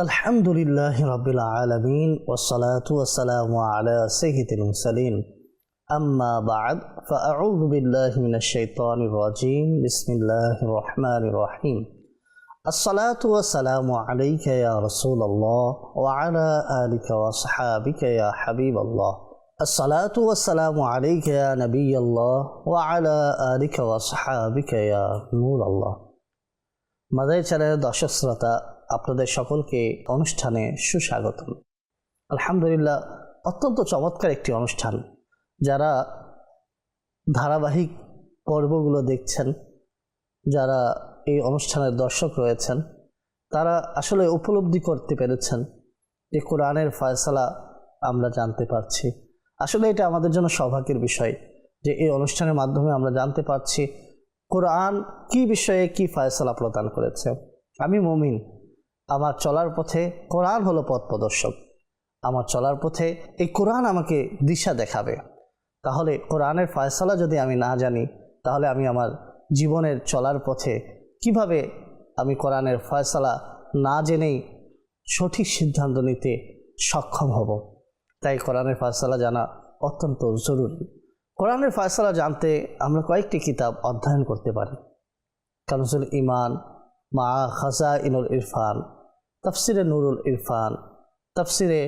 আলহামদুলিল্লাহি রাব্বিল আলামিন ওয়াসসালাতু ওয়াসসালামু আলা সাইয়্যিদিল মুরসালিন আম্মা বা'দ ফাআউযু বিল্লাহি মিনাশ শাইতানির রাজীম বিসমিল্লাহির রহমানির রহিম আসসালাতু ওয়াসসালামু আলাইকা ইয়া রাসূলুল্লাহ ওয়া আলা আলিকা ওয়া আসহাবিকা ইয়া হাবিবাল্লাহ আসসালাতু ওয়াসসালামু আলাইকা ইয়া নাবিয়াল্লাহ ওয়া আলা আলিকা ওয়া আসহাবিকা ইয়া নূরাল্লাহ। মাদানী চ্যানেলের দর্শক শ্রোতা, আপনাদের সকলকে অনুষ্ঠানে সুস্বাগতম। আলহামদুলিল্লাহ, অত্যন্ত চমৎকার একটি অনুষ্ঠান। যারা ধারাবাহিক পর্বগুলো দেখছেন, যারা এই অনুষ্ঠানের দর্শক রয়েছেন, তারা আসলে উপলব্ধি করতে পেরেছেন যে কোরআনের ফয়সালা আমরা জানতে পারছি। আসলে এটা আমাদের জন্য সৌভাগ্যের বিষয় যে এই অনুষ্ঠানের মাধ্যমে আমরা জানতে পারছি কোরআন কি বিষয়ে কি ফয়সালা প্রদান করেছে। আমি মুমিন, আমার চলার পথে কোরআন হলো পথ প্রদর্শক। আমার চলার পথে এই কোরআন আমাকে দিশা দেখাবে। তাহলে কোরআনের ফয়সালা যদি আমি না জানি, তাহলে আমি আমার জীবনের চলার পথে কিভাবে আমি কোরআনের ফয়সালা না জেনেই সঠিক সিদ্ধান্ত নিতে সক্ষম হব। তাই কোরআনের ফয়সালা জানা অত্যন্ত জরুরি। কোরআনের ফয়সালা জানতে আমরা কয়েকটি কিতাব অধ্যয়ন করতে পারি। কানজুল ঈমান মা খাজাইনুল ইরফান, তাফসিরে নুরুল ইরফান, তাফসিরে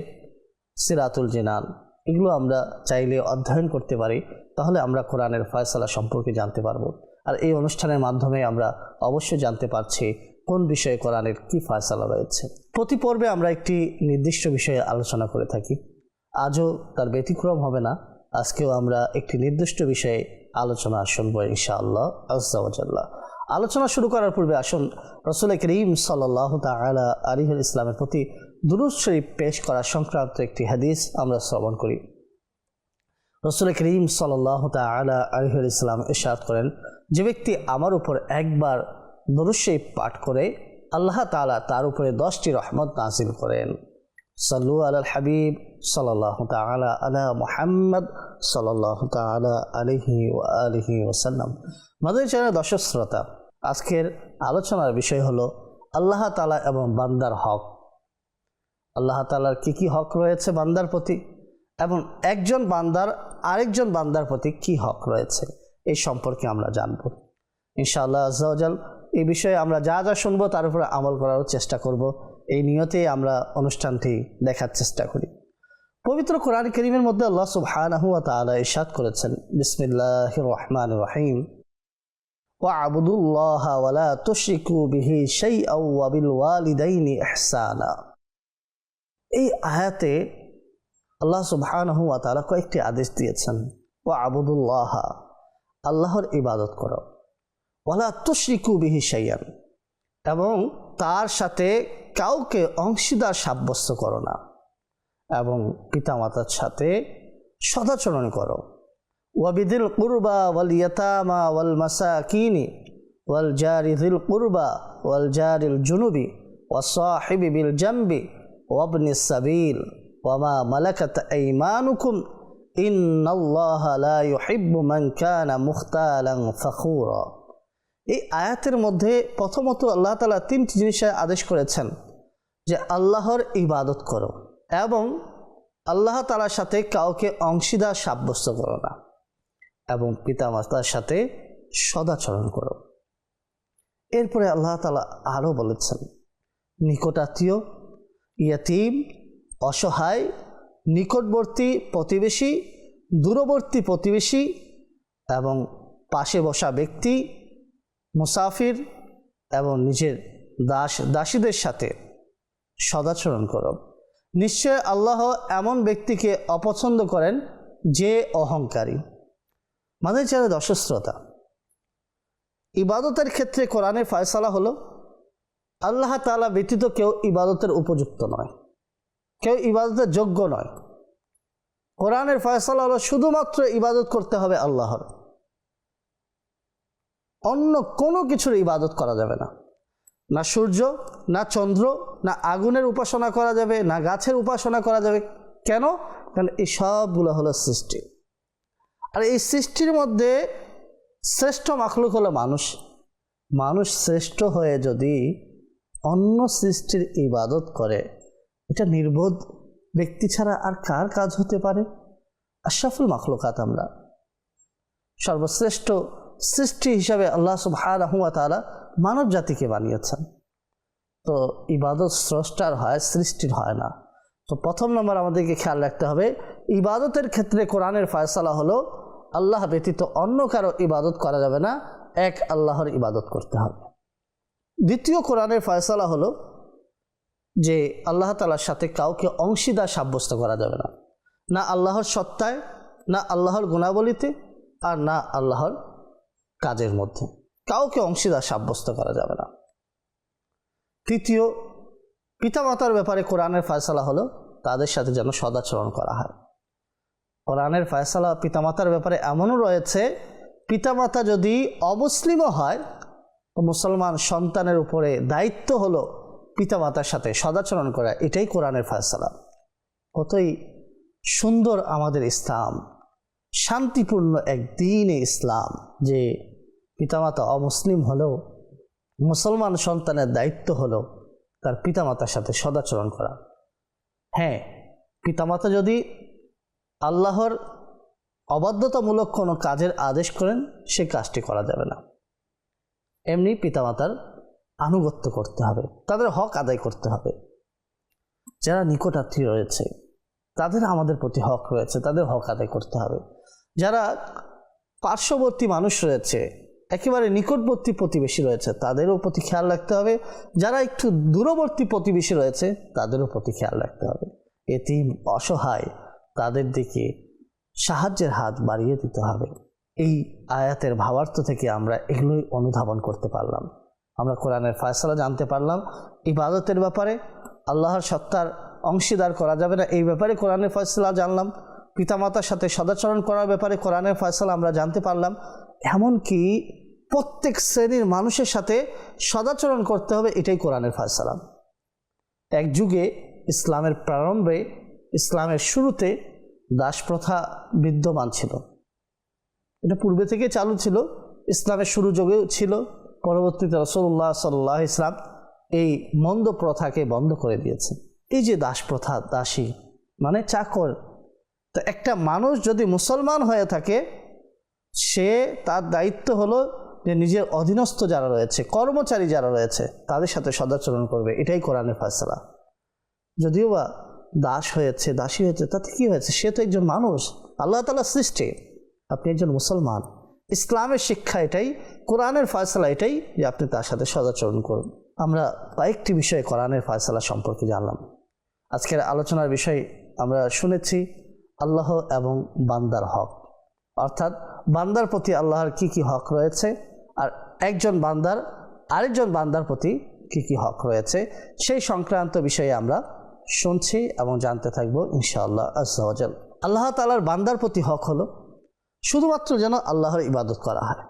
সিরাতুল জিনান, এগুলো আমরা চাইলে অধ্যয়ন করতে পারি। তাহলে আমরা কোরআনের ফয়সালা সম্পর্কে জানতে পারবো। আর এই অনুষ্ঠানের মাধ্যমে আমরা অবশ্যই জানতে পারছি কোন বিষয়ে কোরআনের কি ফয়সালা রয়েছে। প্রতি পর্বে আমরা একটি নির্দিষ্ট বিষয়ে আলোচনা করে থাকি। আজও তার ব্যতিক্রম হবে না। আজকেও আমরা একটি নির্দিষ্ট বিষয়ে আলোচনা শুনব ইনশাআল্লাহ আযজা ওয়া জাল্লা। আলোচনা শুরু করার পূর্বে আসুন রাসূল করিম সাল্লাল্লাহু তাআলা আলাইহি ইসলামের প্রতি দুরূদ শরীফ পেশ করা সংক্রান্ত একটি হাদিস আমরা শ্রবণ করি। রাসূল করিম সাল্লাল্লাহু তাআলা আলাইহি ইসলাম ইরশাদ করেন, যে ব্যক্তি আমার উপর একবার দুরূদ শরীফ পাঠ করে আল্লাহ তাআলা তার উপরে 10টি রহমত নাযিল করেন। সাল্লু আলাল হাবিব সাল্লাল্লাহু তাআলা আলা মুহাম্মদ সাল্লাল্লাহু তাআলা আলাইহি ওয়া আলিহি ওয়াসাল্লাম। মাদানী চ্যানেলের দর্শক শ্রোতা, আজকের আলোচনার বিষয় হলো আল্লাহ তাআলা এবং বান্দার হক। আল্লাহ তাআলার কি হক রয়েছে বান্দার প্রতি, এবং একজন বান্দার আরেকজন বান্দার প্রতি কি হক রয়েছে, এই সম্পর্কে আমরা জানব ইনশাআল্লাহ আযজা ওয়া জাল। এই বিষয়ে আমরা যা যা শুনবো তার উপরে আমল করার চেষ্টা করব। এই নিয়তেই আমরা অনুষ্ঠানটি দেখার চেষ্টা করি। পবিত্র কোরআন কারীমের মধ্যে আল্লাহ সুবহানাহু ওয়া তাআলা ইরশাদ করেছেন, বিসমিল্লাহির রহমানির রহিম, ওয়া'বুদুল্লাহা ওয়া লা তুশরিকু বিহি শাইআন ওয়া বিল ওয়ালিদাইনি ইহসানা। এই আয়াতে আল্লাহ সুবহানাহু ওয়া তাআলা কয়েকটি আদেশ দিয়েছেন। ওয়া'বুদুল্লাহা, আল্লাহর ইবাদত করো, ওয়া লা তুশরিকু বিহি শাইআন, এবং তার সাথে কাউকে অংশীদার সাব্যস্ত করো না, এবং পিতামাতার সাথে সদাচরণ করো। ওয়াবিদিল কুরবা ওয়াল ইয়াতামা ওয়াল মাসাকিনি ওয়াল জারি যিল কুরবা ওয়াল জারিল জুনুবি ওয়াসাহিবি বিল জামবি ওয়াবনিস সাবিল ওয়ামা মালাকাত আইমানুকুম ইন্নাল্লাহা লা ইউহিব্বু মান কানা মুখতালান ফখুরা। এই আয়াতের মধ্যে প্রথমত আল্লাহ তাআলা 3টি জিনিসের আদেশ করেছেন, যে আল্লাহর ইবাদত করো এবং আল্লাহ তাআলার সাথে কাউকে অংশীদার সাব্যস্ত করো না, এবং পিতামাতার সাথে সদাচরণ করো। এরপরে আল্লাহ তাআলা আরও বলেছেন, নিকটাত্মীয়, ইয়াতীম, অসহায়, নিকটবর্তী প্রতিবেশী, দূরবর্তী প্রতিবেশী এবং পাশে বসা ব্যক্তি, মুসাফির এবং নিজের দাসীদের সাথে সদাচরণ করো। নিশ্চয় আল্লাহ এমন ব্যক্তিকে অপছন্দ করেন যে অহংকারী। মাদানী চ্যানেলের দর্শক শ্রোতা, ইবাদতের ক্ষেত্রে কোরআনের ফয়সালা হলো আল্লাহ তাআলা ব্যতীত কেউ ইবাদতের উপযুক্ত নয়, কেউ ইবাদতের যোগ্য নয়। কোরআনের ফয়সালা হলো শুধুমাত্র ইবাদত করতে হবে আল্লাহর, অন্য কোনো কিছুর ইবাদত করা যাবে না। না সূর্য, না চন্দ্র, না আগুনের উপাসনা করা যাবে, না গাছের উপাসনা করা যাবে। কেন? কারণ এই সবগুলো হলো সৃষ্টি, আর এই সৃষ্টির মধ্যে শ্রেষ্ঠ মাখলুক হলো মানুষ। মানুষ শ্রেষ্ঠ হয়ে যদি অন্য সৃষ্টির ইবাদত করে, এটা নির্বোধ ব্যক্তি ছাড়া আর কার কাজ হতে পারে? আশরাফুল মাখলুকাত, আমরা সর্বশ্রেষ্ঠ সৃষ্টি হিসাবে আল্লাহ সুবহানাহু ওয়া তাআলা মানব জাতিকে বানিয়েছেন। তো ইবাদত স্রষ্টার হয়, সৃষ্টির হয় না। তো প্রথম নম্বর আমাদেরকে খেয়াল রাখতে হবে, ইবাদতের ক্ষেত্রে কোরআনের ফয়সালা হলো আল্লাহ ব্যতীত অন্য কারো ইবাদত করা যাবে না, এক আল্লাহর ইবাদত করতে হবে। দ্বিতীয় কোরআনের ফয়সালা হলো যে আল্লাহ তাআলার সাথে কাউকে অংশীদার সাব্যস্ত করা যাবে না, না আল্লাহর সত্তায়, না আল্লাহর গুণাবলীতে, আর না আল্লাহর কাজের মধ্যে কাউকে অংশীদার সাব্যস্ত করা যাবে না। তৃতীয়, পিতামাতার ব্যাপারে কোরআনের ফয়সালা হলো তাদের সাথে যেন সদাচরণ করা হয়। কোরআনের ফয়সালা পিতামাতার ব্যাপারে এমনও রয়েছে, পিতামাতা যদি অমুসলিমও হয় তো মুসলমান সন্তানের উপরে দায়িত্ব হলো পিতামাতার সাথে সদাচরণ করা। এটাই কোরআনের ফয়সালা। কতই সুন্দর আমাদের ইসলাম, শান্তিপূর্ণ এক দ্বীন ইসলাম, যে পিতামাতা অমুসলিম হলেও মুসলমান সন্তানের দায়িত্ব হলো তার পিতামাতার সাথে সদাচরণ করা। হ্যাঁ, পিতামাতা যদি আল্লাহর অবাধ্যতামূলক কোনো কাজের আদেশ করেন, সে কাজটি করা যাবে না। এমনি পিতামাতার আনুগত্য করতে হবে, তাদের হক আদায় করতে হবে। যারা নিকটাত্মীয় রয়েছে তাদের আমাদের প্রতি হক রয়েছে, তাদের হক আদায় করতে হবে। যারা পার্শ্ববর্তী মানুষ রয়েছে, একেবারে নিকটবর্তী প্রতিবেশী রয়েছে, তাদেরও প্রতি খেয়াল রাখতে হবে। যারা একটু দূরবর্তী প্রতিবেশী রয়েছে তাদেরও প্রতি খেয়াল রাখতে হবে। এতিম, অসহায়, তাদের দিকে সাহায্যের হাত বাড়িয়ে দিতে হবে। এই আয়াতের ভাবার্থ থেকে আমরা এগুলোই অনুধাবন করতে পারলাম। আমরা কোরআনের ফয়সালা জানতে পারলাম। ইবাদতের ব্যাপারে আল্লাহর সত্তার অংশীদার করা যাবে না, এই ব্যাপারে কোরআনের ফয়সালা জানলাম। পিতামাতার সাথে সদাচরণ করার ব্যাপারে কোরআনের ফয়সালা আমরা জানতে পারলাম। এমনকি প্রত্যেক শ্রেণীর মানুষের সাথে সদাচরণ করতে হবে, এটাই কোরআনের ফয়সালা। এক যুগে ইসলামের প্রারম্ভে, ইসলামের শুরুতে দাস প্রথা বিদ্যমান ছিল। এটা পূর্বে থেকে চালু ছিল, ইসলামের শুরু যুগেও ছিল। পরবর্তীতে রাসূলুল্লাহ সাল্লাল্লাহু আলাইহি ওয়াসাল্লাম এই মন্দ প্রথাকে বন্ধ করে দিয়েছেন। এই যে দাস প্রথা, দাসী মানে চাকর, তো একটা মানুষ যদি মুসলমান হয়ে থাকে, সে তার দায়িত্ব হলো যে নিজের অধীনস্থ যারা রয়েছে, কর্মচারী যারা রয়েছে, তাদের সাথে সদাচরণ করবে। এটাই কোরআনের ফয়সালা। যদিও বা দাস হয়েছে, দাসী হয়েছে, তাতে কি হয়েছে? সে তো একজন মানুষ, আল্লাহ তাআলার সৃষ্টি। আপনি একজন মুসলমান, ইসলামের শিক্ষা এটাই, কোরআনের ফয়সালা এটাই যে আপনি তার সাথে সদাচরণ করুন। আমরা কয়েকটি বিষয়ে কোরআনের ফয়সালা সম্পর্কে জানলাম। আজকের আলোচনার বিষয় আমরা শুনেছি আল্লাহ এবং বান্দার হক, অর্থাৎ বান্দার প্রতি আল্লাহর কি কি হক রয়েছে, আর একজন বান্দার আরেকজন বান্দার প্রতি কি কি হক রয়েছে, সেই সংক্রান্ত বিষয়ে আমরা শুনছি এবং জানতে থাকবো ইনশাআল্লাহ আযজা ওয়া জাল। আল্লাহ তাআলার বান্দার প্রতি হক হলো শুধুমাত্র যেন আল্লাহর ইবাদত করা হয়।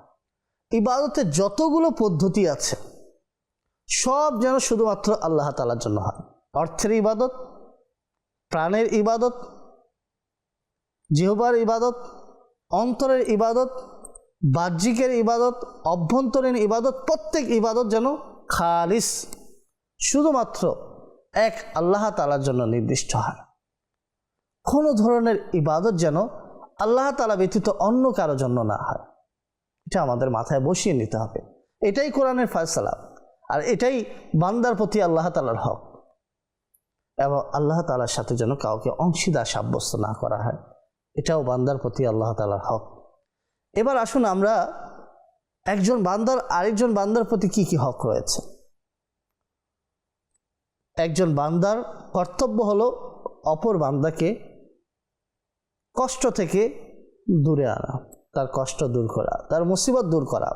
ইবাদতের যতগুলো পদ্ধতি আছে সব যেন শুধুমাত্র আল্লাহ তাআলার জন্য হয়। অর্থের ইবাদত, প্রাণের ইবাদত, জিহ্বার ইবাদত, অন্তরের ইবাদত, বাহ্যিকের ইবাদত, অভ্যন্তরীণ ইবাদত, প্রত্যেক ইবাদত যেন খালিস শুধুমাত্র এক আল্লাহ তাআলার জন্য নির্দিষ্ট হয়। কোনো ধরনের ইবাদত যেন আল্লাহ তাআলা ব্যতীত অন্য কারো জন্য না হয়, এটা আমাদের মাথায় বসিয়ে নিতে হবে। এটাই কোরআনের ফয়সালা, আর এটাই বান্দার প্রতি আল্লাহ তাআলার হক। এবং আল্লাহ তাআলার সাথে যেন কাউকে অংশীদার সাব্যস্ত না করা হয়, এটাও বান্দার প্রতি আল্লাহ তাআলার হক। এবার আসুন আমরা একজন বান্দার আরেকজন বান্দার প্রতি কি কি হক রয়েছে। একজন বান্দার কর্তব্য হলো অপর বান্দাকে কষ্ট থেকে দূরে আনা, তার কষ্ট দূর করা, তার মুসিবত দূর করা,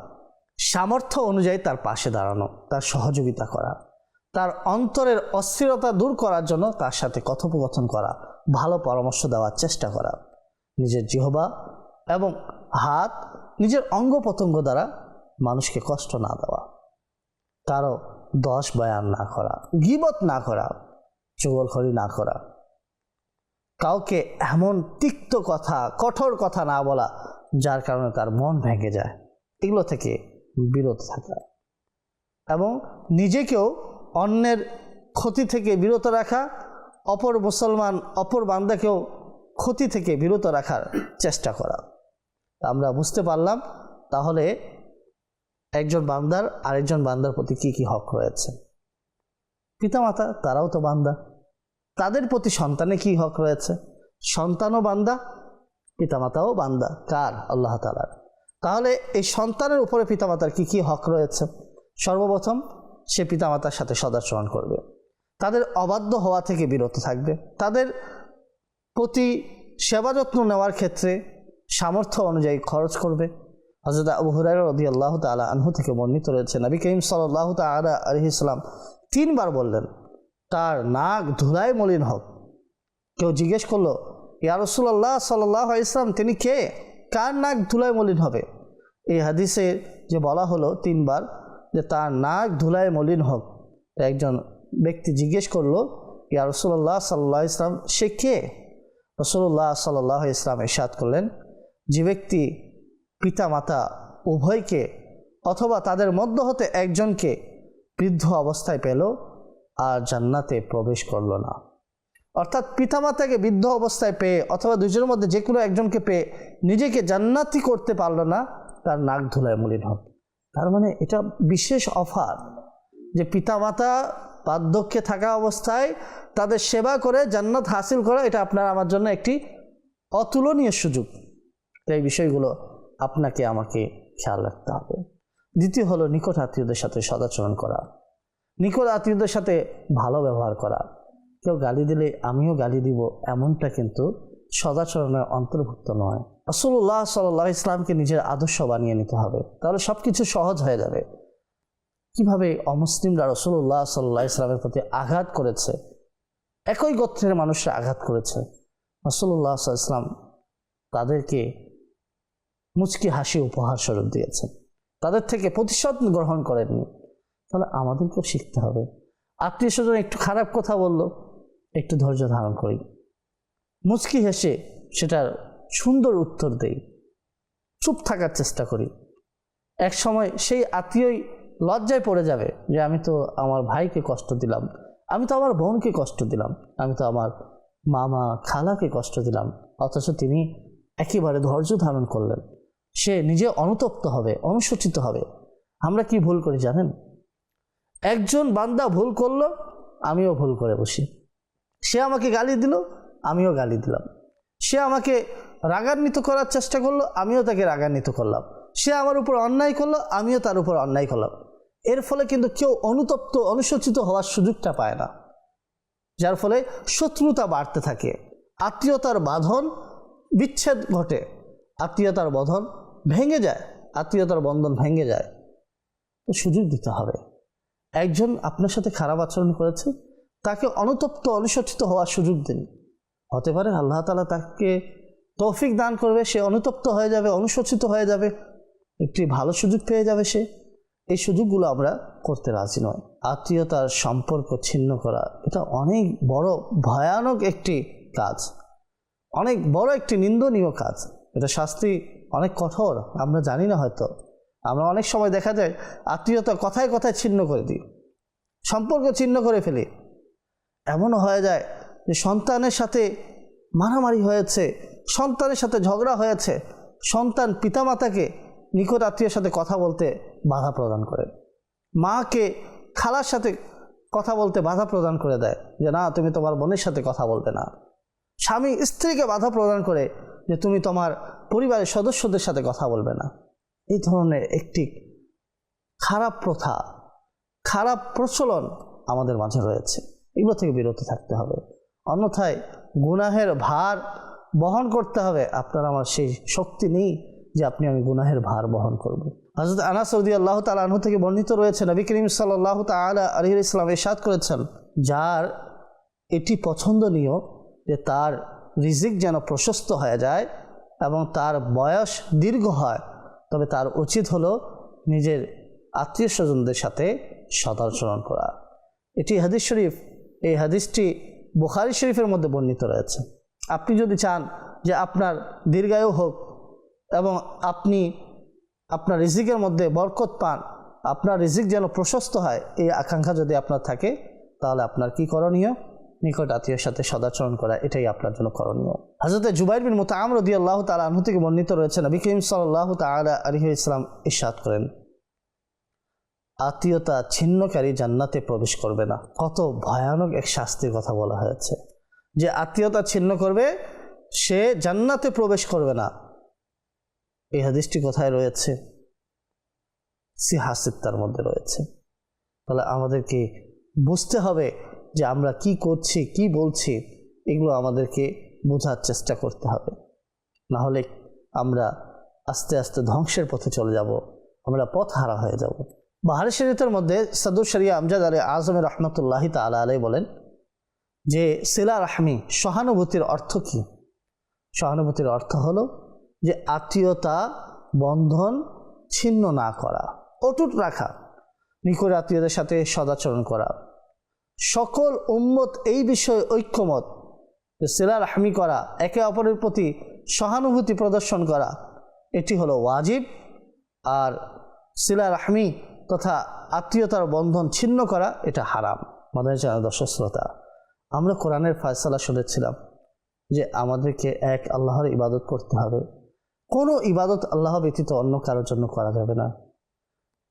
সামর্থ্য অনুযায়ী তার পাশে দাঁড়ানো, তার সহযোগিতা করা, তার অন্তরের অস্থিরতা দূর করার জন্য তার সাথে কথোপকথন করা, ভালো পরামর্শ দেওয়ার চেষ্টা করা, নিজের জিহ্বা এবং হাত, নিজের অঙ্গ প্রত্যঙ্গ দ্বারা মানুষকে কষ্ট না দেওয়া, কারো দোষ বয়ান না করা, গীবত না করা, চুগলখড়ি না করা, কাউকে এমন তিক্ত কথা, কঠোর কথা না বলা যার কারণে তার মন ভেঙে যায়, এগুলো থেকে বিরত থাকা, এবং নিজেকেও অন্যের ক্ষতি থেকে বিরত রাখা, অপর মুসলমান অপর বান্দাকেও ক্ষতি থেকে বিরত রাখার চেষ্টা করা। আমরা বুঝতে পারলাম তাহলে একজন বান্দার আরেকজন বান্দার প্রতি কি কি হক রয়েছে। পিতামাতা তারাও তো বান্দা, তাদের প্রতি সন্তানে কি হক রয়েছে? সন্তানও বান্দা, পিতামাতাও বান্দা। কার? আল্লাহ তাআলার। তাহলে এই সন্তানের উপরে পিতামাতার কি কি হক রয়েছে? সর্বপ্রথম সে পিতামাতার সাথে সদাচরণ করবে, তাদের অবাধ্য হওয়া থেকে বিরত থাকবে, তাদের প্রতি সেবা যত্ন নেওয়ার ক্ষেত্রে সামর্থ্য অনুযায়ী খরচ করবে। হযরত আবু হুরায়রা রাদিয়াল্লাহু তাআলা আনহু থেকে বর্ণিত রয়েছে, নবী করিম সাল্লাল্লাহু তাআলা আলাইহি সাল্লাম 3 বার বললেন তার নাক ধুলায় মলিন হোক। কেউ জিজ্ঞেস করলো, ইয়া রাসূলুল্লাহ সাল্লাল্লাহু আলাইহি সাল্লাম তিনি কে, কার নাক ধুলায় মলিন হবে? এই হাদিসে যে বলা হলো 3 বার যে তার নাক ধুলায় মলিন হোক, একজন ব্যক্তি জিজ্ঞেস করলো, ইয়া রাসূলুল্লাহ সাল্লাল্লাহু আলাইহি সাল্লাম সে কে? রাসূলুল্লাহ সাল্লাল্লাহু আলাইহি সাল্লাম ইরশাদ করলেন, যে ব্যক্তি পিতা মাতা উভয়কে অথবা তাদের মধ্য হতে একজনকে বৃদ্ধ অবস্থায় পেল আর জান্নাতে প্রবেশ করল না। অর্থাৎ পিতামাতাকে বৃদ্ধ অবস্থায় পেয়ে অথবা দুজনের মধ্যে যে কোনো একজনকে পেয়ে নিজেকে জান্নাতি করতে পারল না, তার নাক ধুলায় মলিন হবে। তার মানে এটা বিশেষ অফার যে পিতামাতা বার্ধক্যে থাকা অবস্থায় তাদের সেবা করে জান্নাত হাসিল করা, এটা আপনার আমার জন্য একটি অতুলনীয় সুযোগ। এই বিষয়গুলো আপনাকে আমাকে খেয়াল রাখতে হবে। দ্বিতীয় হলো নিকট আত্মীয়দের সাথে সদাচরণ করা, নিকট আত্মীয়দের সাথে ভালো ব্যবহার করা। কেউ গালি দিলে আমিও গালি দিব, এমনটা কিন্তু সদাচরণের অন্তর্ভুক্ত নয়। রাসূলুল্লাহ সাল্লাল্লাহু আলাইহি ওয়াসাল্লামকে নিজের আদর্শ বানিয়ে নিতে হবে, তাহলে সব কিছু সহজ হয়ে যাবে। কিভাবে অমুসলিমরা রাসূলুল্লাহ সাল্লাল্লাহু আলাইহি ওয়াসাল্লামের প্রতি আঘাত করেছে, একই গোত্রের মানুষরা আঘাত করেছে, রাসূলুল্লাহ সাল্লাল্লাহু আলাইহি ওয়াসাল্লাম তাদেরকে মুচকি হাসি উপহার স্বরূপ দিয়েছেন, তাদের থেকে প্রতিশোধ গ্রহণ করেননি। তাহলে আমাদেরকেও শিখতে হবে, আত্মীয় স্বজন একটু খারাপ কথা বলল, একটু ধৈর্য ধারণ করি, মুচকি হেসে সেটার সুন্দর উত্তর দেই, চুপ থাকার চেষ্টা করি। এক সময় সেই আত্মীয়ই লজ্জায় পড়ে যাবে যে আমি তো আমার ভাইকে কষ্ট দিলাম, আমি তো আমার বোনকে কষ্ট দিলাম, আমি তো আমার মামা খালাকে কষ্ট দিলাম, অথচ তিনি একেবারে ধৈর্য ধারণ করলেন। সে নিজে অনুতপ্ত হবে, অনুশোচিত হবে। আমরা কি ভুল করি জানেন? একজন বান্দা ভুল করলো, আমিও ভুল করে বসি। সে আমাকে গালি দিল, আমিও গালি দিলাম। সে আমাকে রাগান্বিত করার চেষ্টা করলো, আমিও তাকে রাগান্বিত করলাম। সে আমার উপর অন্যায় করলো, আমিও তার উপর অন্যায় করলাম। এর ফলে কিন্তু কেউ অনুতপ্ত অনুশোচিত হওয়ার সুযোগটা পায় না, যার ফলে শত্রুতা বাড়তে থাকে, আত্মীয়তার বাঁধন বিচ্ছেদ ঘটে, আত্মীয়তার বন্ধন ভেঙে যায়, আত্মীয়তার বন্ধন ভেঙে যায়। তো সুযোগ দিতে হবে। একজন আপনার সাথে খারাপ আচরণ করেছে, তাকে অনুতপ্ত অনুশোচিত হওয়ার সুযোগ দিন। হতে পারে আল্লাহ তাআলা তাকে তৌফিক দান করবে, সে অনুতপ্ত হয়ে যাবে, অনুশোচিত হয়ে যাবে, একটি ভালো সুযোগ পেয়ে যাবে সে। এই সুযোগগুলো আমরা করতে রাজি নয়। আত্মীয়তার সম্পর্ক ছিন্ন করা এটা অনেক বড় ভয়ানক একটি কাজ, অনেক বড় একটি নিন্দনীয় কাজ। এটা শাস্তি অনেক কঠোর, আমরা জানি না হয়তো। আমরা অনেক সময় দেখা যায় আত্মীয়তা কথায় কথায় ছিন্ন করে দিই, সম্পর্ক ছিন্ন করে ফেলি। এমনও হয়ে যায় যে সন্তানের সাথে মারামারি হয়েছে, সন্তানের সাথে ঝগড়া হয়েছে, সন্তান পিতামাতাকে নিকট আত্মীয়ের সাথে কথা বলতে বাধা প্রদান করে, মাকে খালার সাথে কথা বলতে বাধা প্রদান করে দেয় যে না তুমি তোমার বোনের সাথে কথা বলবে না। স্বামী স্ত্রীকে বাধা প্রদান করে যে তুমি তোমার পরিবারের সদস্যদের সাথে কথা বলবে না। এই ধরনের একটি খারাপ প্রথা, খারাপ প্রচলন আমাদের মাঝে রয়েছে, এগুলো থেকে বিরত থাকতে হবে। অন্যথায় গুনাহের ভার বহন করতে হবে। আপনার আমার সেই শক্তি নেই যে আপনি আমি গুনাহের ভার বহন করব। হযরত আনাস রাদিয়াল্লাহু তাআলা আনহু থেকে বর্ণিত রয়েছে, নবী করিম সাল্লাল্লাহু তাআলা আলাইহি ওয়াসাল্লাম ইরশাদ করেছেন, যার এটি পছন্দনীয় যে তার রিজিক যেন প্রশস্ত হয়ে যায় এবং তার বয়স দীর্ঘ হয়, তবে তার উচিত হলো নিজের আত্মীয় স্বজনদের সাথে সদাচরণ করা। এটি হাদিস শরীফ, এই হাদিসটি বুখারী শরীফের মধ্যে বর্ণিত রয়েছে। আপনি যদি চান যে আপনার দীর্ঘায়ু হোক এবং আপনি আপনার রিজিকের মধ্যে বরকত পান, আপনার রিজিক যেন প্রশস্ত হয়, এই আকাঙ্ক্ষা যদি আপনার থাকে, তাহলে আপনার কি করণীয়? নিকট আত্মীয়ের সাথে সদাচরণ করা, এটাই আপনার জন্য করণীয়। হযরত জুবাইর বিন মুতআম রাদিয়াল্লাহু তাআলা আনহু থেকে বর্ণিত রয়েছে, নবী করিম সাল্লাল্লাহু তাআলা আলাইহি ওয়াসাল্লাম ইরশাদ করেন, আত্মীয়তা ছিন্নকারী জান্নাতে প্রবেশ করবে না। কত ভয়ানক এক শাস্তির কথা বলা হয়েছে, যে আত্মীয়তা ছিন্ন করবে সে জান্নাতে প্রবেশ করবে না। এই হাদিসটি কোথায় রয়েছে? সিহাহ সিত্তার মধ্যে রয়েছে। তাহলে আমাদেরকে বুঝতে হবে যে আমরা কি করছি, কি বলছি, এগুলো আমাদেরকে বোঝার চেষ্টা করতে হবে। না হলে আমরা আস্তে আস্তে ধ্বংসের পথে চলে যাব, আমরা পথ হারা হয়ে যাব। বাহারি শরীয়তের মধ্যে সাদুর শরিয়া আমজাদ আলী আজম রহমতুল্লাহি তাআলা আলাইহি বলেন যে সিলা রাহমি, সহানুভূতির অর্থ কি? সহানুভূতির অর্থ হলো যে আত্মীয়তা বন্ধন ছিন্ন না করা, অটুট রাখা, নিকট আত্মীয়দের সাথে সদাচরণ করা। সকল উম্মত এই বিষয়ে ঐক্যমত যে সিলা রাহমি করা, একে অপরের প্রতি সহানুভূতি প্রদর্শন করা, এটি হলো ওয়াজিব। আর সিলা রাহমি তথা আত্মীয়তার বন্ধন ছিন্ন করা, এটা হারাম। আমাদের যারা দর্শক শ্রোতা, আমরা কোরআনের ফয়সালা শুনেছিলাম যে আমাদেরকে এক আল্লাহর ইবাদত করতে হবে, কোনো ইবাদত আল্লাহ ব্যতীত অন্য কারোর জন্য করা যাবে না,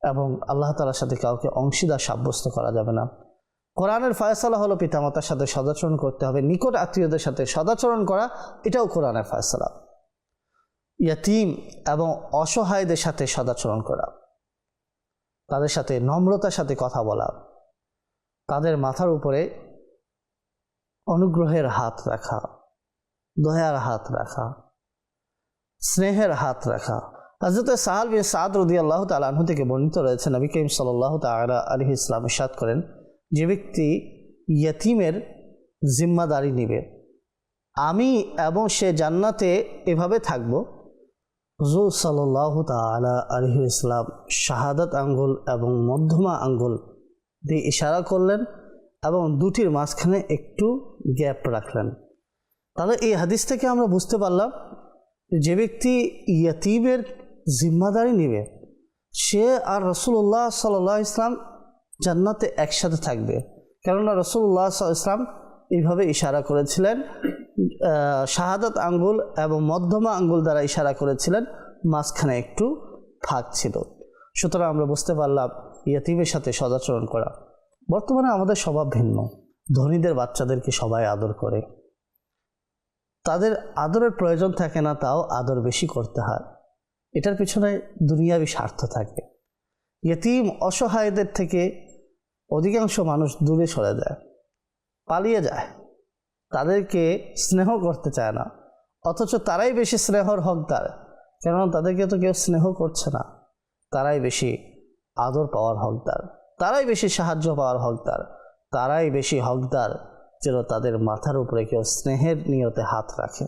এবং আল্লাহ তাআলার সাথে কাউকে অংশীদার সাব্যস্ত করা যাবে না। কোরআনের ফয়সালা হলো পিতামাতার সাথে সদাচরণ করতে হবে, নিকট আত্মীয়দের সাথে সদাচরণ করা, এটাও কোরআনের ফয়সালা। ইয়াতীম এবং অসহায়দের সাথে সদাচরণ করা, তাদের সাথে নম্রতার সাথে কথা বলা, তাদের মাথার উপরে অনুগ্রহের হাত রাখা, দয়ার হাত রাখা, স্নেহের হাত রাখা। হযরত সাহাল বিন সাদ রাদিয়াল্লাহু তাআলা আনহু থেকে বর্ণিত রয়েছে, নবী করিম সাল্লাল্লাহু তাআলা আলাইহি ওয়াসাল্লাম ইরশাদ করেন, যে ব্যক্তি ইয়াতীমের জিম্মাদারি নেবে, আমি এবং সে জান্নাতে এভাবে থাকব। হুজুর সাল্লাল্লাহু তাআলা আলাইহি ওয়াসাল্লাম শাহাদাত আঙ্গুল এবং মধ্যমা আঙ্গুল দিয়ে ইশারা করলেন এবং দুটির মাঝখানে একটু গ্যাপ রাখলেন। তাহলে এই হাদিস থেকে আমরা বুঝতে পারলাম যে ব্যক্তি ইয়াতীমের জিম্মাদারি নেবে, সে আর রাসূলুল্লাহ সাল্লাল্লাহু আলাইহি ওয়াসাল্লাম জান্নাতে একসাথে থাকবে। কেননা রাসূলুল্লাহ সাল্লাল্লাহু আলাইহি ওয়াসাল্লাম এইভাবে ইশারা করেছিলেন, শাহাদাত আঙ্গুল এবং মধ্যমা আঙ্গুল দ্বারা ইশারা করেছিলেন, মাঝখানে একটু ফাঁক ছিল। সুতরাং আমরা বুঝতে পারলাম ইয়াতীমের সাথে সদাচরণ করা। বর্তমানে আমাদের স্বভাব ভিন্ন। ধনীদের বাচ্চাদেরকে সবাই আদর করে, তাদের আদরের প্রয়োজন থাকে না, তাও আদর বেশি করতে হয়। এটার পিছনে দুনিয়াবি স্বার্থ থাকে। ইয়াতীম অসহায়দের থেকে অধিকাংশ মানুষ দূরে সরে যায়, পালিয়ে যায়, তাদেরকে স্নেহ করতে চায় না, অথচ তারাই বেশি স্নেহর হকদার। কেননা তাদেরকে তো কেউ স্নেহ করছে না, তারাই বেশি আদর পাওয়ার হকদার, তারাই বেশি সাহায্য পাওয়ার হকদার, তারাই বেশি হকদার যেন তাদের মাথার উপরে কেউ স্নেহের নিয়তে হাত রাখে।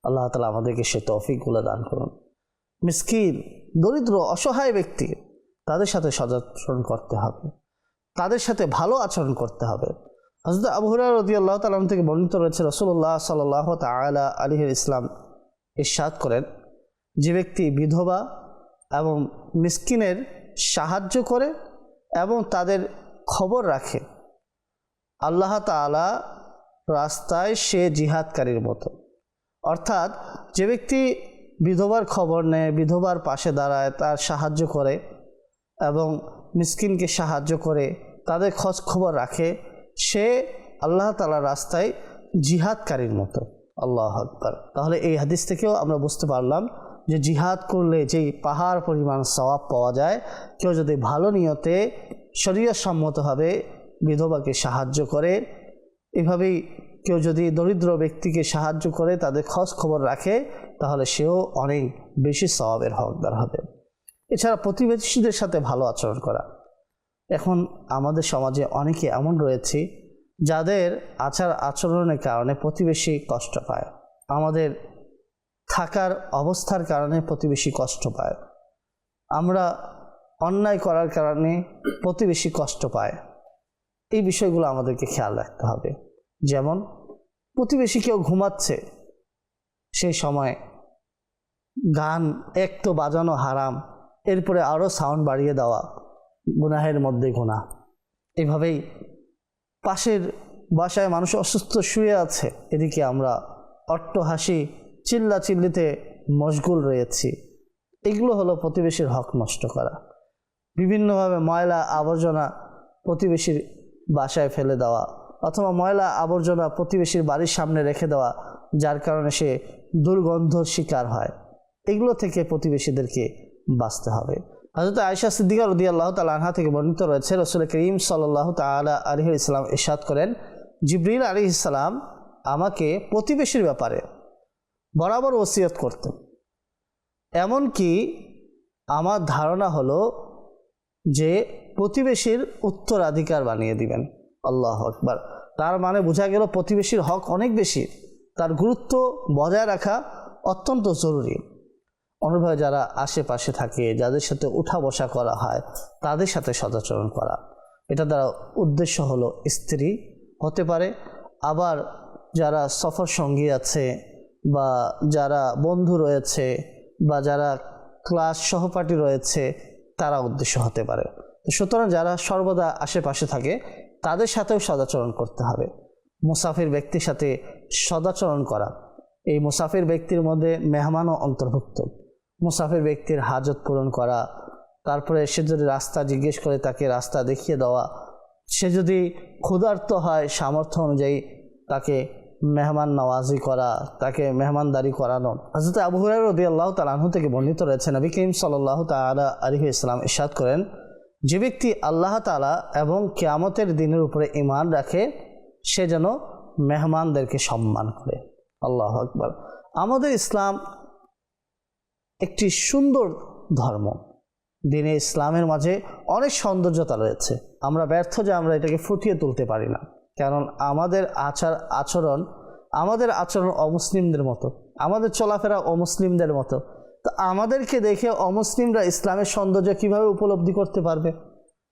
আল্লাহ তাআলা আমাদেরকে সে তৌফিকগুলো দান করুন। মিসকিন, দরিদ্র, অসহায় ব্যক্তি, তাদের সাথে সদাচরণ করতে হবে, তাদের সাথে ভালো আচরণ করতে হবে। হযরত আবু হুরায়রা রাদিয়াল্লাহু তাআলা থেকে বর্ণিত রয়েছে, রাসূলুল্লাহ সাল্লাল্লাহু তাআলা আলাইহি ওয়াসাল্লাম ইরশাদ করেন, যে ব্যক্তি বিধবা এবং মিসকিনের সাহায্য করে এবং তাদের খবর রাখে, আল্লাহ তাআলা রাস্তায় সে জিহাদকারীর মতো। অর্থাৎ যে ব্যক্তি বিধবার খবর নেয়, বিধবার পাশে দাঁড়ায়, তার সাহায্য করে এবং মিসকিনকে সাহায্য করে, তাদের খোঁজ খবর রাখে, সে আল্লাহ তাআলার রাস্তায় জিহাদকারীর মতো। আল্লাহু আকবার। তাহলে এই হাদিস থেকেও আমরা বুঝতে পারলাম যে জিহাদ করলে যেই পাহাড় পরিমাণ সওয়াব পাওয়া যায়, কেউ যদি ভালো নিয়তে শরীয়ত সম্মতভাবে বিধবাকে সাহায্য করে, এভাবেই কেউ যদি দরিদ্র ব্যক্তিকে সাহায্য করে, তাদের খোঁজ খবর রাখে, তাহলে সেও অনেক বেশি সওয়াবের হকদার হবে। এছাড়া প্রতিবেশীদের সাথে ভালো আচরণ করা। এখন আমাদের সমাজে অনেকে এমন রয়েছে যাদের আচার আচরণের কারণে প্রতিবেশী কষ্ট পায়, আমাদের থাকার অবস্থার কারণে প্রতিবেশী কষ্ট পায়, আমরা অন্যায় করার কারণে প্রতিবেশী কষ্ট পায়। এই বিষয়গুলো আমাদেরকে খেয়াল রাখতে হবে। যেমন প্রতিবেশী কেউ ঘুমাচ্ছে, সেই সময় গান এক তো বাজানো হারাম, এরপরে আরও সাউন্ড বাড়িয়ে দেওয়া, গুনাহের মধ্যে গুনাহ। এভাবেই পাশের বাসায় মানুষ অসুস্থ শুয়ে আছে, এদিকে আমরা অট্টহাসি চিল্লাচিল্লিতে মশগুল রয়েছি। এগুলো হলো প্রতিবেশীর হক নষ্ট করা। বিভিন্নভাবে ময়লা আবর্জনা প্রতিবেশীর বাসায় ফেলে দেওয়া, অথবা ময়লা আবর্জনা প্রতিবেশীর বাড়ির সামনে রেখে দেওয়া, যার কারণে সে দুর্গন্ধর শিকার হয়। এগুলো থেকে প্রতিবেশীদেরকে বাঁচতে হবে। হযরত আয়েশা সিদ্দিকা রাদিয়াল্লাহু তাআলা আনহা থেকে বর্ণিত রয়েছে, রাসূল করিম সাল্লাল্লাহু তাআলা আলাইহি ওয়াসাল্লাম ইরশাদ করেন, জিবরিল আলাইহিস সালাম আমাকে প্রতিবেশীর ব্যাপারে বরাবর ওসিয়ত করতেন। এমনকি আমার ধারণা হলো যে প্রতিবেশীর উত্তরাধিকার বানিয়ে দিবেন। আল্লাহু আকবার। তার মানে বোঝা গেল প্রতিবেশীর হক অনেক বেশি, তার গুরুত্ব বজায় রাখা অত্যন্ত জরুরি। অনুভাবে যারা আশেপাশে থাকে, যাদের সাথে উঠা বসা করা হয়, তাদের সাথে সদাচরণ করা। এটা দ্বারা উদ্দেশ্য হলো স্ত্রী হতে পারে, আবার যারা সফর সঙ্গী আছে, বা যারা বন্ধু রয়েছে, বা যারা ক্লাস সহপাঠী রয়েছে, তারা উদ্দেশ্য হতে পারে। সুতরাং যারা সর্বদা আশেপাশে থাকে তাদের সাথেও সদাচরণ করতে হবে। মুসাফির ব্যক্তির সাথে সদাচরণ করা, এই মুসাফির ব্যক্তির মধ্যে মেহমানও অন্তর্ভুক্ত। মুসাফির ব্যক্তির হাজত পূরণ করা, তারপরে সে যদি রাস্তা জিজ্ঞেস করে তাকে রাস্তা দেখিয়ে দেওয়া, সে যদি ক্ষুধার্ত হয় সামর্থ্য অনুযায়ী তাকে মেহমান নওয়াজি করা, তাকে মেহমানদারি করানো। হযরত আবু হুরায়রা রাদিয়াল্লাহু তাআলা আনহু থেকে বর্ণিত রয়েছে, নবী করিম সাল্লাল্লাহু তাআলা আলাইহি ওয়াসাল্লাম ইরশাদ করেন, যে ব্যক্তি আল্লাহ তাআলা এবং কিয়ামতের দিনের উপরে ঈমান রাখে সে যেন মেহমানদেরকে সম্মান করে। আল্লাহু আকবার। আমাদের ইসলাম একটি সুন্দর ধর্ম। দিনে ইসলামের মাঝে অনেক সৌন্দর্যতা রয়েছে। আমরা ব্যর্থ যে আমরা এটাকে ফুটিয়ে তুলতে পারি না, কারণ আমাদের আচরণ অমুসলিমদের মতো, আমাদের চলাফেরা অমুসলিমদের মতো। তো আমাদেরকে দেখে অমুসলিমরা ইসলামের সৌন্দর্য কিভাবে উপলব্ধি করতে পারবে?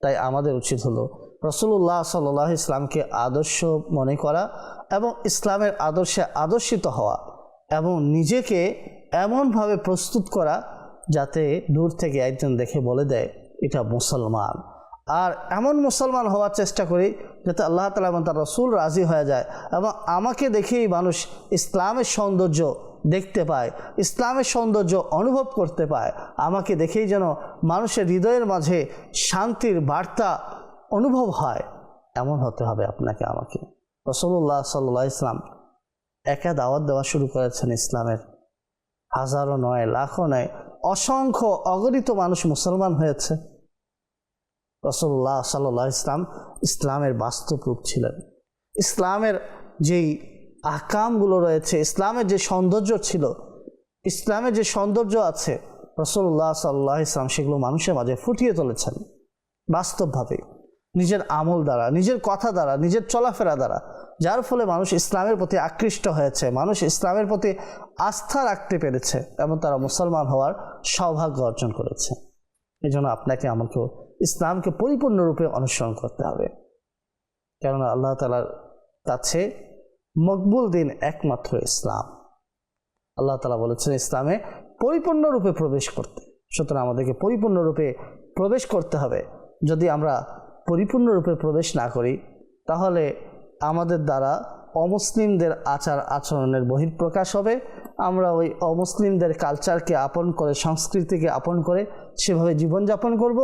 তাই আমাদের উচিত হলো রাসূলুল্লাহ সাল্লাল্লাহু আলাইহি ওয়াসাল্লামকে আদর্শ মনে করা এবং ইসলামের আদর্শে আদর্শিত হওয়া, এবং নিজেকে এমনভাবে প্রস্তুত করা যাতে দূর থেকে একজন দেখে বলে দেয় এটা মুসলমান। আর এমন মুসলমান হওয়ার চেষ্টা করি যাতে আল্লাহ তাআলা এবং তার রাসূল রাজি হয়ে যায়, এবং আমাকে দেখেই মানুষ ইসলামের সৌন্দর্য দেখতে পায়, ইসলামের সৌন্দর্য অনুভব করতে পায়। আমাকে দেখেই যেন মানুষের হৃদয়ের মাঝে শান্তির বার্তা অনুভব হয়। এমন হতে হবে আপনাকে আমাকে। রাসূলুল্লাহ সাল্লাল্লাহু আলাইহি ওয়াসাল্লাম একা দাওয়াত দেওয়া শুরু করেছেন ইসলামের। হাজারো নয়, লাখো নয়, অসংখ্য অগণিত মানুষ মুসলমান হয়েছে। রাসূলুল্লাহ সাল্লাল্লাহু আলাইহি ওয়াসাল্লাম ইসলামের বাস্তব রূপ ছিলেন। ইসলামের যেই আহকামগুলো রয়েছে, ইসলামের যে সৌন্দর্য ছিল, ইসলামের যে সৌন্দর্য আছে, রাসূলুল্লাহ সাল্লাল্লাহু আলাইহি ওয়াসাল্লাম সেগুলো মানুষের মাঝে ফুটিয়ে তুলেছেন বাস্তবভাবে, নিজের আমল দ্বারা, নিজের কথা দ্বারা, নিজের চলাফেরা দ্বারা, যার ফলে মানুষ ইসলামের প্রতি আকৃষ্ট হয়েছে, মানুষ ইসলামের প্রতি আস্থা রাখতে পেরেছে এবং তারা মুসলমান হওয়ার সৌভাগ্য অর্জন করেছে। এই জন্য আপনাকে আমাকেও ইসলামকে পরিপূর্ণরূপে অনুসরণ করতে হবে, কেননা আল্লাহ তাআলার কাছে মকবুল দিন একমাত্র ইসলাম। আল্লাহ তাআলা বলেছেন ইসলামে পরিপূর্ণরূপে প্রবেশ করতে। সুতরাং আমাদেরকে পরিপূর্ণরূপে প্রবেশ করতে হবে। যদি আমরা পরিপূর্ণরূপে প্রবেশ না করি তাহলে আমাদের দ্বারা অমুসলিমদের আচার আচরণের বহিঃপ্রকাশ হবে। আমরা ওই অমুসলিমদের কালচারকে আপন করে, সংস্কৃতিকে আপন করে সেভাবে জীবনযাপন করব।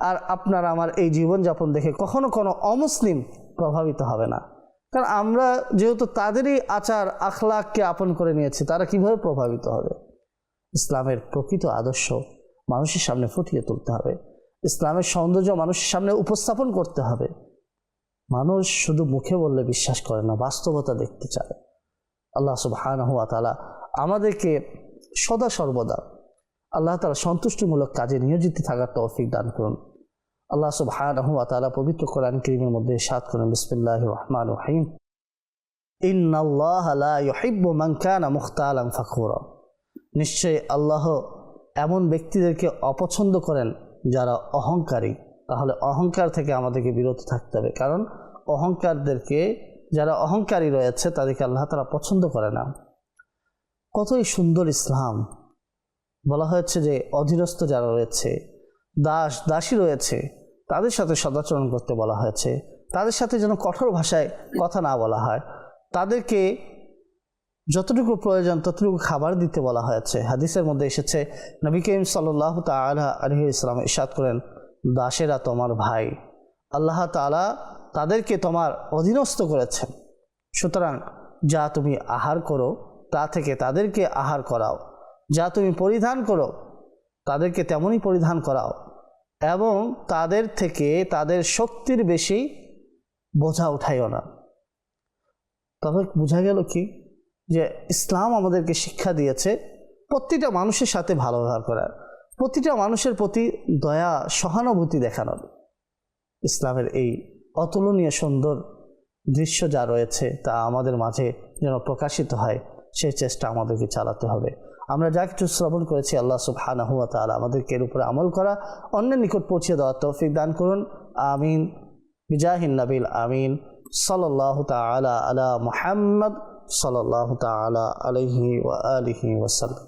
আর আপনার আমার এই জীবনযাপন দেখে কখনো কোনো অমুসলিম প্রভাবিত হবে না, কারণ আমরা যেহেতু তাদেরই আচার আখলাককে আপন করে নিয়েছি, তারা কিভাবে প্রভাবিত হবে? ইসলামের প্রকৃত আদর্শ মানুষের সামনে ফুটিয়ে তুলতে হবে, ইসলামের সৌন্দর্য মানুষের সামনে উপস্থাপন করতে হবে। মানুষ শুধু মুখে বললে বিশ্বাস করে না, বাস্তবতা দেখতে চায়। আল্লাহ সুবহানাহু ওয়া তাআলা আমাদেরকে সদা সর্বদা আল্লাহ তাআলা সন্তুষ্টিমূলক কাজে নিয়োজিত থাকার তৌফিক দান করুন। আল্লাহ সুবহানাহু ওয়া তাআলা পবিত্র কোরআন কারীমের মধ্যে ইরশাদ করেন, বিসমিল্লাহির রহমানির রহিম, ইন্নাল্লাহা লা ইউহিব্বু মান কানা মুখতালান ফাখুরা। নিশ্চয়ই আল্লাহ এমন ব্যক্তিদেরকে অপছন্দ করেন যারা অহংকারী। তাহলে অহংকার থেকে আমাদেরকে বিরত থাকতে হবে, কারণ যারা অহংকারী রয়েছে তাদেরকে আল্লাহ তাআলা পছন্দ করে না। কতই সুন্দর ইসলাম! বলা হয়েছে যে অধীনস্থ যারা রয়েছে দাসী রয়েছে তাদের সাথে সদাচরণ করতে বলা হয়েছে, তাদের সাথে যেন কঠোর ভাষায় কথা না বলা হয়, তাদেরকে যতটুকু প্রয়োজন ততটুকু খাবার দিতে বলা হয়েছে। হাদিসের মধ্যে এসেছে নবী করিম সাল্লাল্লাহু তাআলা আলাইহি ওয়াসাল্লাম ইরশাদ করেন, দাসেরা তোমার ভাই, আল্লাহ তাআলা তাদেরকে তোমার অধীনস্থ করেছেন, সুতরাং যা তুমি আহার করো তা থেকে তাদেরকে আহার করাও, যা তুমি পরিধান করো তাদেরকে তেমনই পরিধান করাও, এবং তাদের থেকে তাদের শক্তির বেশি বোঝা উঠাইও না। তবে বোঝা গেল কি যে ইসলাম আমাদেরকে শিক্ষা দিয়েছে প্রতিটা মানুষের সাথে ভালো ব্যবহার করার, প্রতিটা মানুষের প্রতি দয়া সহানুভূতি দেখানোর। ইসলামের এই অতুলনীয় সুন্দর দৃশ্য যা রয়েছে তা আমাদের মাঝে যেন প্রকাশিত হয়, সেই চেষ্টা আমাদেরকে চালাতে হবে। আমরা যা কিছু শ্রবণ করেছি আল্লাহ সুবহানাহু ওয়া তাআলা আমাদেরকে এর উপরে আমল করা, অন্যের নিকট পৌঁছে দেওয়ার তৌফিক দান করুন। আমিন বিজাহিন নবিল আমিন। সাল্লাল্লাহু তাআলা আলা মুহাম্মদ সাল্লাল্লাহু তাআলা আলাইহি ওয়া আলিহি ওয়াসাল্লাম।